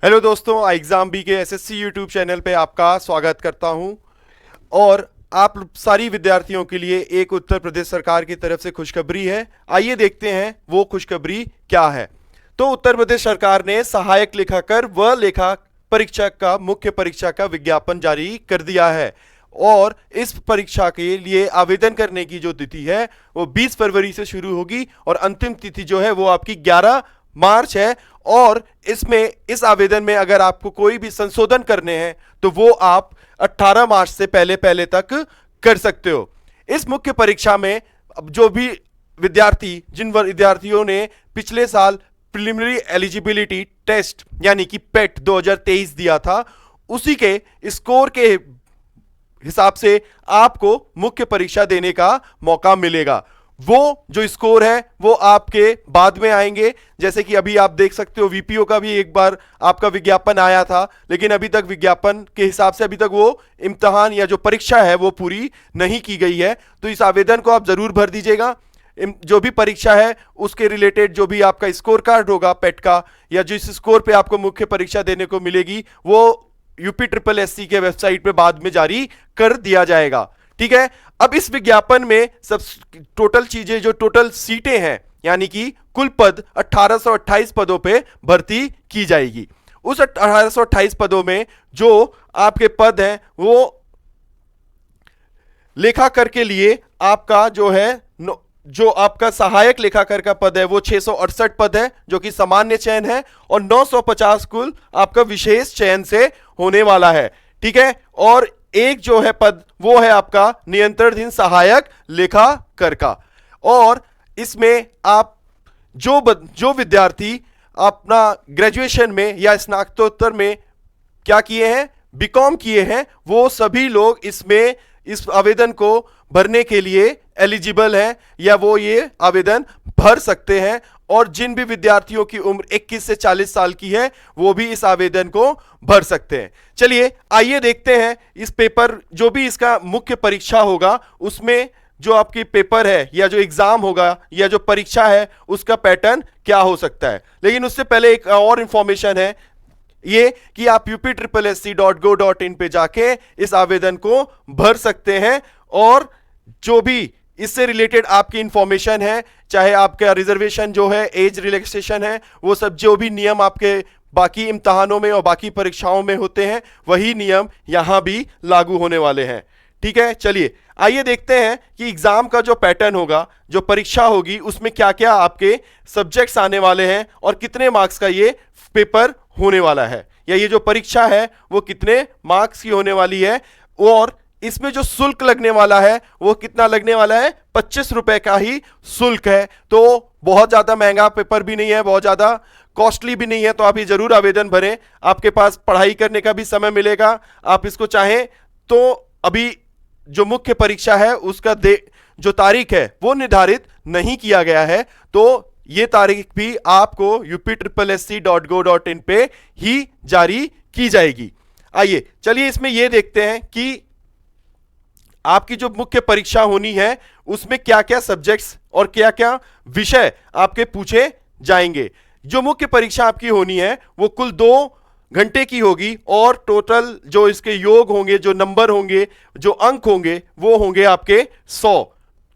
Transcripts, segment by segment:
Hello दोस्तों, exam B के SSC YouTube channel पे आपका स्वागत करता हूं। और आप सारी विद्यार्थियों के लिए एक उत्तर प्रदेश सरकार की तरफ से खुशखबरी है। आइए देखते हैं वो खुशखबरी क्या है। तो उत्तर प्रदेश सरकार ने सहायक लेखाकार व लेखा परीक्षक का मुख्य परीक्षा का विज्ञापन जारी कर दिया है। और इस परीक्षा के लिए आवेदन करने की जो तिथि है वो 20 फरवरी से शुरू होगी और अंतिम तिथि जो है वो आपकी 11 मार्च है। और इसमें इस आवेदन में अगर आपको कोई भी संशोधन करने हैं तो वो आप 18 मार्च से पहले पहले तक कर सकते हो। इस मुख्य परीक्षा में जो भी जिन विद्यार्थियों ने पिछले साल प्रिलिमिनरी एलिजिबिलिटी टेस्ट यानी कि पेट 2023 दिया था, उसी के स्कोर के हिसाब से आपको मुख्य परीक्षा देने का मौका मिलेगा। वो जो स्कोर है वो आपके बाद में आएंगे। जैसे कि अभी आप देख सकते हो वीपीओ का भी एक बार आपका विज्ञापन आया था, लेकिन अभी तक विज्ञापन के हिसाब से अभी तक वो इम्तिहान या जो परीक्षा है वो पूरी नहीं की गई है। तो इस आवेदन को आप जरूर भर दीजिएगा। जो भी परीक्षा है उसके रिलेटेड जो भी आपका स्कोर कार्ड होगा पेट का, या जिस स्कोर पे आपको मुख्य परीक्षा देने को मिलेगी, वो UPSSC के वेबसाइट पे बाद में जारी कर दिया जाएगा। ठीक है। अब इस विज्ञापन में सब टोटल चीजें, जो टोटल सीटें हैं यानी कि कुल पद 1828 पदों पे भर्ती की जाएगी। उस 1828 पदों में जो आपके पद हैं वो लेखाकार के लिए आपका जो आपका सहायक लेखाकार का पद है वो 668 पद है जो कि सामान्य चयन है, और 950 कुल आपका विशेष चयन से होने वाला है। ठीक है। और एक जो है पद वो है आपका नियंत्रणाधीन सहायक लेखाकार का। और इसमें आप जो विद्यार्थी अपना ग्रेजुएशन में या स्नातकोत्तर में क्या किए हैं, बीकॉम किए हैं, वो सभी लोग इसमें इस आवेदन को भरने के लिए एलिजिबल हैं या वो ये आवेदन भर सकते हैं। और जिन भी विद्यार्थियों की उम्र 21 से 40 साल की है वो भी इस आवेदन को भर सकते हैं। चलिए आइए देखते हैं इस पेपर, जो भी इसका मुख्य परीक्षा होगा उसमें जो आपकी पेपर है या जो एग्जाम होगा या जो परीक्षा है उसका पैटर्न क्या हो सकता है। लेकिन उससे पहले एक और इंफॉर्मेशन है ये कि आप upSSC.go.in पे जाके इस आवेदन को भर सकते हैं। और जो भी इससे रिलेटेड आपकी इंफॉर्मेशन है, चाहे आपका रिजर्वेशन जो है, एज रिलैक्सेशन है, वो सब जो भी नियम आपके बाकी इम्तहानों में और बाकी परीक्षाओं में होते हैं वही नियम यहां भी लागू होने वाले हैं। ठीक है। चलिए आइए देखते हैं कि एग्जाम का जो पैटर्न होगा, जो परीक्षा होगी, उसमें क्या क्या आपके सब्जेक्ट्स आने वाले हैं और कितने मार्क्स का ये पेपर होने वाला है, या ये जो परीक्षा है वो कितने मार्क्स की होने वाली है। और इसमें जो शुल्क लगने वाला है वो कितना लगने वाला है, 25 रुपए का ही शुल्क है। तो बहुत ज्यादा महंगा पेपर भी नहीं है, बहुत ज्यादा कॉस्टली भी नहीं है। तो आप ये जरूर आवेदन भरें, आपके पास पढ़ाई करने का भी समय मिलेगा। आप इसको चाहें तो अभी जो मुख्य परीक्षा है उसका जो तारीख है वो निर्धारित नहीं किया गया है, तो ये तारीख भी आपको upSSC.go.in पे ही जारी की जाएगी। आइए चलिए इसमें यह देखते हैं कि आपकी जो मुख्य परीक्षा होनी है उसमें क्या क्या सब्जेक्ट्स और क्या क्या विषय आपके पूछे जाएंगे। जो मुख्य परीक्षा आपकी होनी है वो कुल 2 घंटे की होगी, और टोटल जो इसके योग होंगे, जो नंबर होंगे, जो अंक होंगे वो होंगे आपके 100।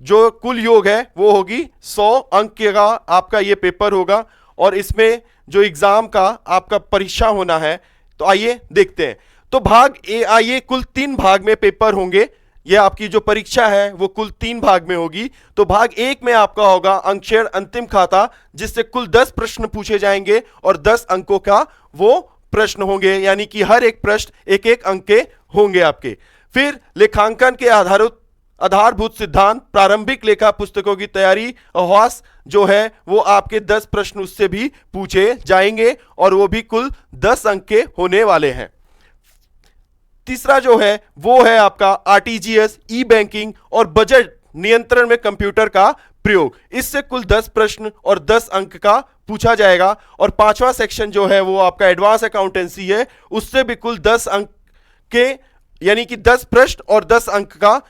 जो कुल योग है वो होगी 100 अंक का आपका ये पेपर होगा। और इसमें जो एग्जाम का आपका परीक्षा होना है, तो आइए देखते हैं। तो भाग ए, आइए कुल 3 भाग में पेपर होंगे। यह आपकी जो परीक्षा है वो कुल 3 भाग में होगी। तो भाग 1 में आपका होगा अंकक्षेत्र अंतिम खाता, जिससे कुल 10 प्रश्न पूछे जाएंगे और 10 अंकों का वो प्रश्न होंगे, यानी कि हर एक प्रश्न 1-1 अंक के होंगे आपके। फिर लेखांकन के आधारभूत सिद्धांत, प्रारंभिक लेखा पुस्तकों की तैयारी, अभ्यास जो है वो आपके 10 प्रश्न उससे भी पूछे जाएंगे और वो भी कुल 10 अंक के होने वाले हैं। तीसरा जो है वो है आपका RTGS, ई बैंकिंग और बजट नियंत्रण में कंप्यूटर का प्रयोग। इससे कुल 10 प्रश्न और 10 अंक का पूछा जाएगा। और 5वां सेक्शन जो है वो आपका एडवांस अकाउंटेंसी है, उससे भी कुल 10 अंक के, यानी कि 10 प्रश्न और 10 अंक का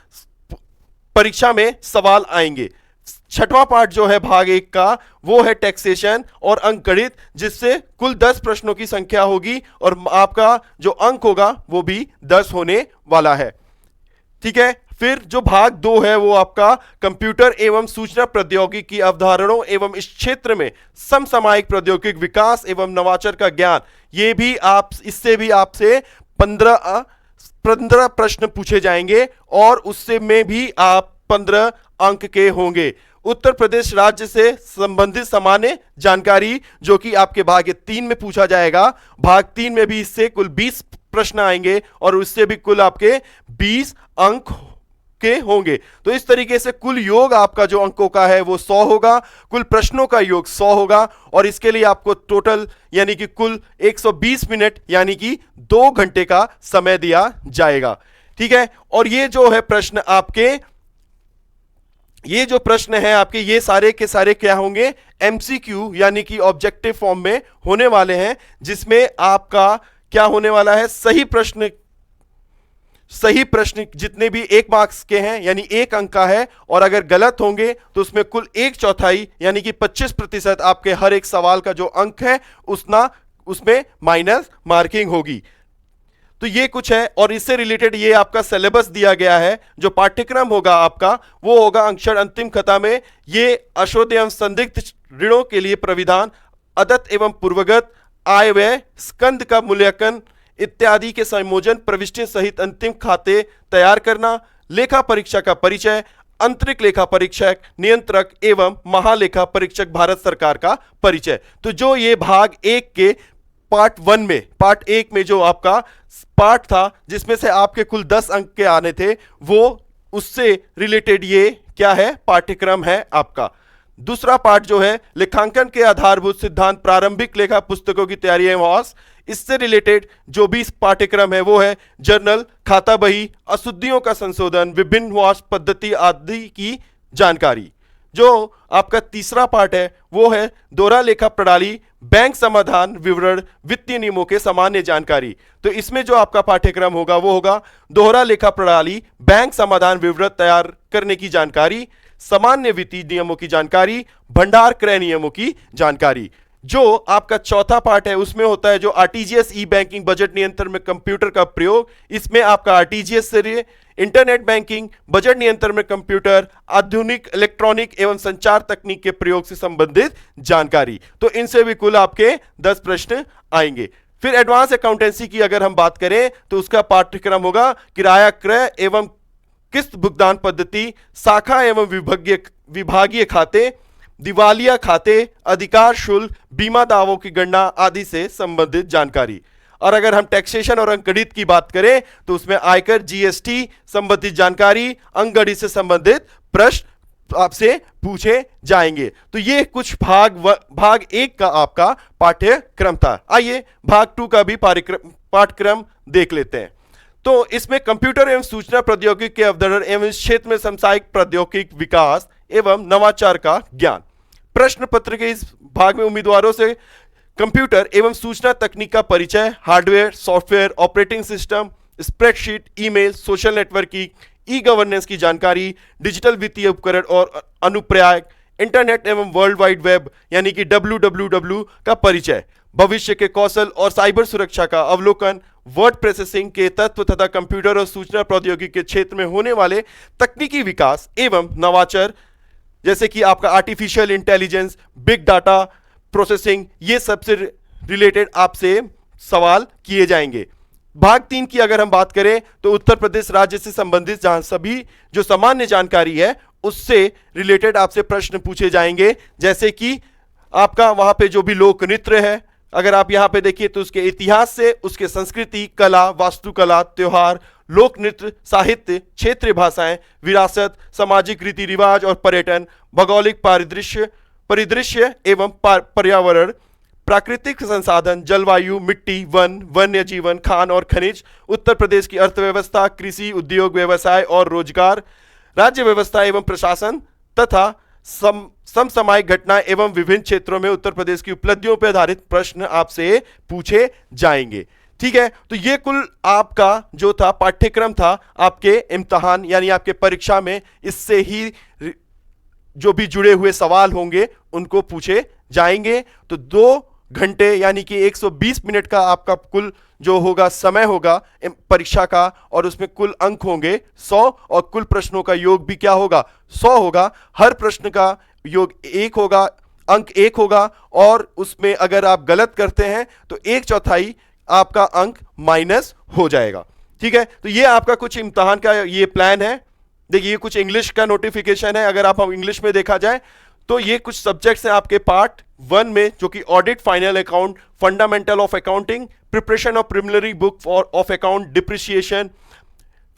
परीक्षा में सवाल आएंगे। छठवां पार्ट जो है भाग 1 का, वो है टैक्सेशन और अंकगणित, जिससे कुल 10 प्रश्नों की संख्या होगी और आपका जो अंक होगा वो भी 10 होने वाला है। ठीक है। फिर जो भाग 2 है वो आपका कंप्यूटर एवं सूचना प्रौद्योगिकी की अवधारणाओं एवं इस क्षेत्र में समसामयिक प्रौद्योगिकी विकास एवं नवाचार का ज्ञान, ये भी आप, इससे भी आपसे 15 प्रश्न पूछे जाएंगे और उससे में भी आप 15 अंक के होंगे। उत्तर प्रदेश राज्य से संबंधित सामान्य जानकारी जो कि आपके भाग 3 में पूछा जाएगा, भाग 3 में भी इससे कुल 20 प्रश्न आएंगे और उससे भी कुल आपके 20 अंक के होंगे। तो इस तरीके से कुल योग आपका जो अंकों का है वो 100 होगा, कुल प्रश्नों का योग 100 होगा और इसके लिए आपको टोटल यानी कि कुल 120 मिनट यानी कि 2 घंटे का समय दिया जाएगा। ठीक है। और ये जो है प्रश्न आपके, ये जो प्रश्न है आपके, ये सारे के सारे क्या होंगे, एमसीक्यू यानी कि ऑब्जेक्टिव फॉर्म में होने वाले हैं, जिसमें आपका क्या होने वाला है, सही प्रश्न जितने भी 1 मार्क्स के हैं यानी 1 अंक का है, और अगर गलत होंगे तो उसमें कुल 1/4 यानी कि 25% आपके हर एक सवाल का जो अंक है उसमें माइनस मार्किंग होगी। तो ये कुछ है और इससे रिलेटेड ये आपका सिलेबस दिया गया है। जो पाठ्यक्रम होगा आपका वो होगा अक्षर अंतिम खता में ये अशोध एवं संदिग्ध ऋणों के लिए प्रविधान, अदत्त एवं पूर्वगत, आय व्यय, स्कंद का मूल्यांकन इत्यादि के संयोजन, प्रविष्टि सहित अंतिम खाते तैयार करना, लेखा परीक्षा का परिचय, आंतरिक लेखा परीक्षक, नियंत्रक एवं महालेखा परीक्षक भारत सरकार का परिचय। तो जो ये भाग 1 के पार्ट 1 में जो आपका पार्ट था जिसमें से आपके कुल 10 अंक के आने थे, वो उससे रिलेटेड ये क्या है, पाठ्यक्रम है आपका। दूसरा पार्ट जो है लेखांकन के आधारभूत सिद्धांत, प्रारंभिक लेखा पुस्तकों की तैयारी एवं इससे रिलेटेड जो भी पाठ्यक्रम है वो है जर्नल, खाता बही, अशुद्धियों का संशोधन, विभिन्न वाश पद्धति आदि की जानकारी। जो आपका तीसरा पार्ट है वो है दोहरा लेखा प्रणाली, बैंक समाधान विवरण, वित्तीय नियमों के सामान्य जानकारी। तो इसमें जो आपका पाठ्यक्रम होगा वो होगा दोहरा लेखा प्रणाली, बैंक समाधान विवरण तैयार करने की जानकारी, सामान्य वित्तीय नियमों की जानकारी, भंडार क्रय नियमों की जानकारी। जो आपका चौथा पार्ट है उसमें होता है जो आरटीजीएस, ई बैंकिंग, बजट नियंत्रण में कंप्यूटर का प्रयोग। इसमें आपका आरटीजीएस से इंटरनेट बैंकिंग, बजट नियंत्रण में कंप्यूटर, आधुनिक इलेक्ट्रॉनिक एवं संचार तकनीक के प्रयोग से संबंधित जानकारी। तो इनसे भी कुल आपके 10 प्रश्न आएंगे। फिर एडवांस अकाउंटेंसी की अगर हम बात करें तो उसका पाठ्यक्रम होगा किराया क्रय एवं किस्त भुगतान पद्धति, शाखा एवं विभागीय खाते, दिवालिया खाते, अधिकार शुल्क, बीमा दावों की गणना आदि से संबंधित जानकारी। और अगर हम टैक्सेशन और अंकगणित की बात करें तो उसमें आयकर, जीएसटी संबंधित जानकारी, अंकगणित से संबंधित प्रश्न आपसे पूछे जाएंगे। तो ये कुछ भाग 1 का आपका पाठ्यक्रम था। आइए भाग 2 का भी पाठ्यक्रम देख लेते हैं। तो इसमें कंप्यूटर एवं सूचना प्रौद्योगिकी के अवधारण एवं इस क्षेत्र में समसामयिक प्रौद्योगिकी विकास एवं नवाचार का ज्ञान। प्रश्न पत्र के इस भाग में उम्मीदवारों से कंप्यूटर एवं सूचना तकनीक का परिचय, hardware, software, operating system, spreadsheet, email, social networking, e governance की जानकारी, डिजिटल वित्तीय उपकरण और अनुप्रयोग, इंटरनेट एवं वर्ल्ड वाइड वेब यानी कि WWW का परिचय, भविष्य के कौशल और साइबर सुरक्षा का अवलोकन, वर्ड प्रोसेसिंग के तत्व तथा कंप्यूटर और सूचना प्रौद्योगिकी के क्षेत्र में होने वाले तकनीकी विकास एवं नवाचार जैसे कि आपका artificial intelligence, big data processing, ये सबसे रिलेटेड आपसे सवाल किए जाएंगे। भाग 3 की अगर हम बात करें तो उत्तर प्रदेश राज्य से संबंधित जहां सभी जो सामान्य जानकारी है उससे रिलेटेड आपसे प्रश्न पूछे जाएंगे, जैसे कि आपका वहां पे जो भी लोक नृत्य है, अगर आप यहां पे देखिए तो उसके इतिहास से, उसके संस्कृति, कला, वास्तुकला, त्योहार, लोक नृत्य, साहित्य, क्षेत्रीय भाषाएं, विरासत, सामाजिक रीति रिवाज और पर्यटन, भौगोलिक परिदृश्य एवं पर्यावरण, प्राकृतिक संसाधन, जलवायु, मिट्टी, वन, वन्य जीवन, खान और खनिज, उत्तर प्रदेश की अर्थव्यवस्था, कृषि, उद्योग, व्यवसाय और रोजगार, राज्य व्यवस्था एवं प्रशासन तथा समसामयिक घटना एवं विभिन्न क्षेत्रों में उत्तर प्रदेश की उपलब्धियों पर आधारित प्रश्न आपसे पूछे जाएंगे। ठीक है। तो ये कुल आपका जो था पाठ्यक्रम था आपके इम्तिहान यानी आपके परीक्षा में इससे ही जो भी जुड़े हुए सवाल होंगे उनको पूछे जाएंगे। तो 2 घंटे यानी कि 120 मिनट का आपका कुल जो होगा समय होगा परीक्षा का, और उसमें कुल अंक होंगे 100, और कुल प्रश्नों का योग भी क्या होगा, 100 होगा। हर प्रश्न का योग 1 होगा, अंक 1 होगा, और उसमें अगर आप गलत करते हैं तो 1/4 आपका अंक माइनस हो जाएगा। ठीक है, तो ये आपका कुछ इम्तिहान का ये प्लान है। देखिए ये कुछ इंग्लिश का नोटिफिकेशन है। अगर आप इंग्लिश में देखा जाए तो ये कुछ सब्जेक्ट्स हैं आपके पार्ट 1 में, जो कि audit, final account, fundamental of accounting, preparation of preliminary book of account, depreciation,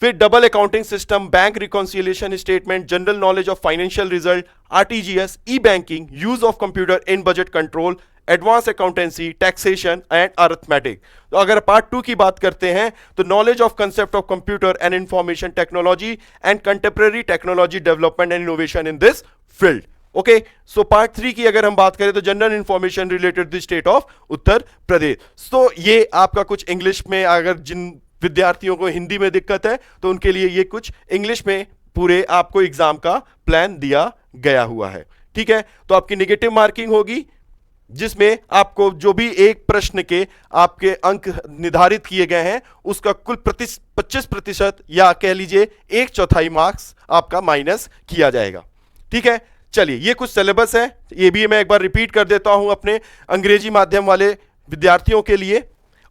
फिर double accounting system, bank reconciliation statement, general knowledge of financial result, RTGS, e banking, use of computer in budget control, advance accountancy, taxation and arithmetic. तो अगर part 2 की बात करते हैं तो knowledge of concept of computer and information technology and contemporary technology development and innovation in this field. Okay, so part 3 की अगर हम बात करें तो general information related the state of Uttar Pradesh. तो ये आपका कुछ इंग्लिश में, अगर जिन विद्यार्थियों को हिंदी में दिक्कत है तो उनके लिए ये कुछ इंग्लिश में पूरे आपको एग्जाम का प्लान दिया गया हुआ है। ठीक है, तो आपकी नेगेटिव मार्किंग होगी, जिसमें आपको जो भी एक प्रश्न के आपके अंक निर्धारित किए गए हैं उसका कुल 25% या कह लीजिए 1/4 मार्क्स आपका माइनस किया जाएगा। ठीक है, चलिए ये कुछ सिलेबस है, ये भी मैं एक बार रिपीट कर देता हूं अपने अंग्रेजी माध्यम वाले विद्यार्थियों के लिए।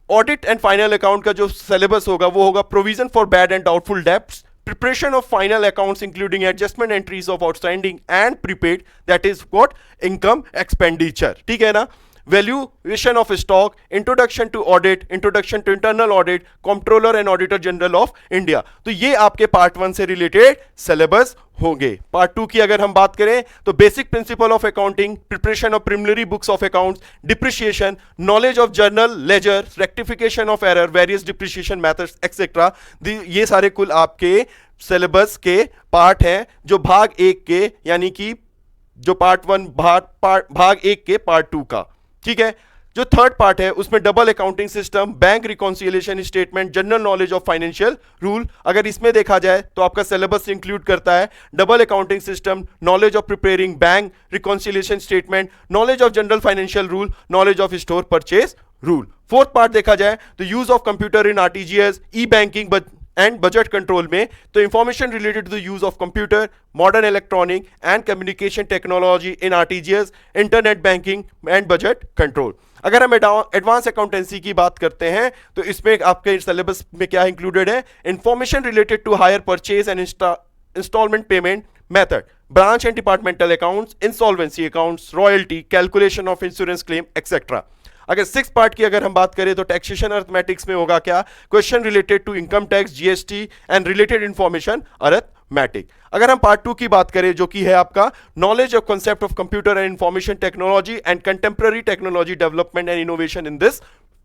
ऑडिट एंड फाइनल अकाउंट का जो सिलेबस होगा वो होगा provision for bad and doubtful debts, preparation of final accounts including adjustment entries of outstanding and prepaid, that is what income expenditure। ठीक है ना, valuation of stock, introduction to audit, introduction to internal audit, comptroller and auditor general of India। तो ये आपके part 1 से related syllabus होंगे। Part 2 की अगर हम बात करें तो basic principle of accounting, preparation of preliminary books of accounts, depreciation, knowledge of journal ledger, rectification of error, various depreciation methods etcetera. ये सारे कुल आपके सिलेबस के पार्ट हैं जो भाग 1 के, यानी कि जो पार्ट 1 भाग 1 के पार्ट 2 का। ठीक है, जो थर्ड पार्ट है उसमें double accounting system, bank reconciliation statement, general knowledge of financial rule. अगर इसमें देखा जाए तो आपका सिलेबस इंक्लूड करता है double accounting system, knowledge of preparing bank reconciliation statement, knowledge of general financial rule, knowledge of store purchase rule. Fourth part देखा जाए तो use of computer in RTGS, e banking and budget control में तो information related to the use of computer, modern electronic and communication technology in RTGS, internet banking and budget control. अगर हम advance accountancy की बात करते हैं तो इसमें आपके सिलेबस में क्या इंक्लूडेड है, information related to hire purchase and instalment payment method, branch and departmental accounts, insolvency accounts, royalty, calculation of insurance claim etcetera. अगर 6 पार्ट की अगर हम बात करें तो टैक्सेशन अरिथमेटिक्स में होगा क्या, question related to income tax, GST and related information arithmetic. अगर हम पार्ट 2 की बात करें जो कि है आपका knowledge of concept of computer and information technology and contemporary technology development and innovation in this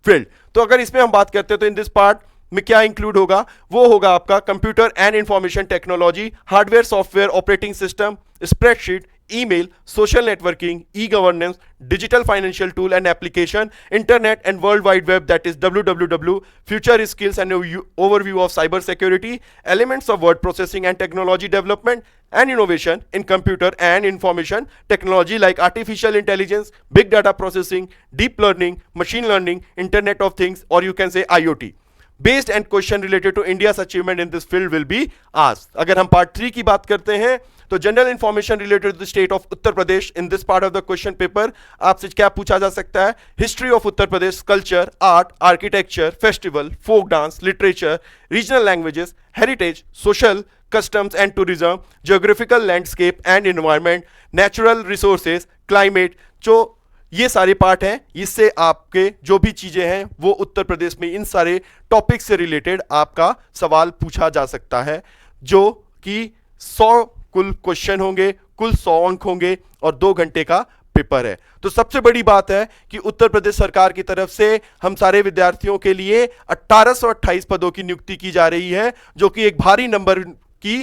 field. तो अगर इसमें हम बात करते हैं तो इन दिस पार्ट में क्या इंक्लूड होगा, वो होगा आपका computer and information technology, hardware software operating system, spreadsheet, email, social networking, e governance, digital financial tool and application, internet and world wide web, that is www, future skills and overview of cyber security, elements of word processing and technology development and innovation in computer and information technology like artificial intelligence, big data processing, deep learning, machine learning, internet of things, और you can say IoT। Based and question related to India's achievement in this field will be asked। अगर हम part 3 की बात करते हैं तो general information related to the state of Uttar Pradesh. In this part of the question paper आपसे क्या पूछा जा सकता है, history of Uttar Pradesh, culture, art, architecture, festival, folk dance, literature, regional languages, heritage, social customs and tourism, geographical landscape and environment, natural resources, climate. जो ये सारे part हैं, इससे आपके जो भी चीजें हैं वो उत्तर प्रदेश में इन सारे टॉपिक से रिलेटेड आपका सवाल पूछा जा सकता है, जो कि 100 कुल क्वेश्चन होंगे, कुल 100 अंक होंगे और 2 घंटे का पेपर है। तो सबसे बड़ी बात है कि उत्तर प्रदेश सरकार की तरफ से हम सारे विद्यार्थियों के लिए 1828 पदों की नियुक्ति की जा रही है, जो कि एक भारी नंबर की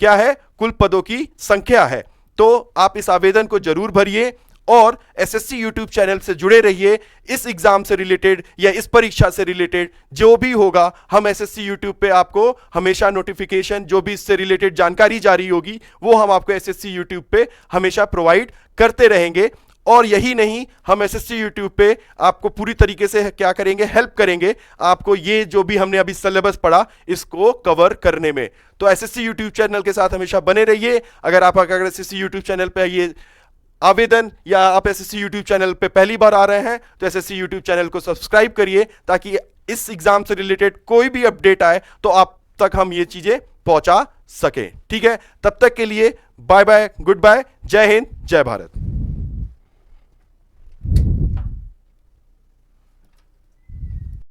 क्या है, कुल पदों की संख्या है। तो आप इस आवेदन को जरूर भरिए और एसएससी यूट्यूब चैनल से जुड़े रहिए। इस एग्जाम से रिलेटेड या इस परीक्षा से रिलेटेड जो भी होगा, हम एसएससी यूट्यूब पे आपको हमेशा नोटिफिकेशन, जो भी इससे रिलेटेड जानकारी जारी होगी, वो हम आपको एसएससी यूट्यूब पे हमेशा प्रोवाइड करते रहेंगे। और यही नहीं, हम एसएससी यूट्यूब पे आपको पूरी तरीके से क्या करेंगे, हेल्प करेंगे आपको ये जो भी हमने अभी सिलेबस पढ़ा इसको कवर करने में। तो एसएससी यूट्यूब चैनल के साथ हमेशा बने रहिए। अगर एसएससी यूट्यूब चैनल पे ये आवेदन या आप एसएससी यूट्यूब चैनल पे पहली बार आ रहे हैं तो एसएससी यूट्यूब चैनल को सब्सक्राइब करिए, ताकि इस एग्जाम से रिलेटेड कोई भी अपडेट आए तो आप तक हम ये चीजें पहुंचा सकें। ठीक है, तब तक के लिए बाय बाय, गुड बाय, जय हिंद, जय भारत।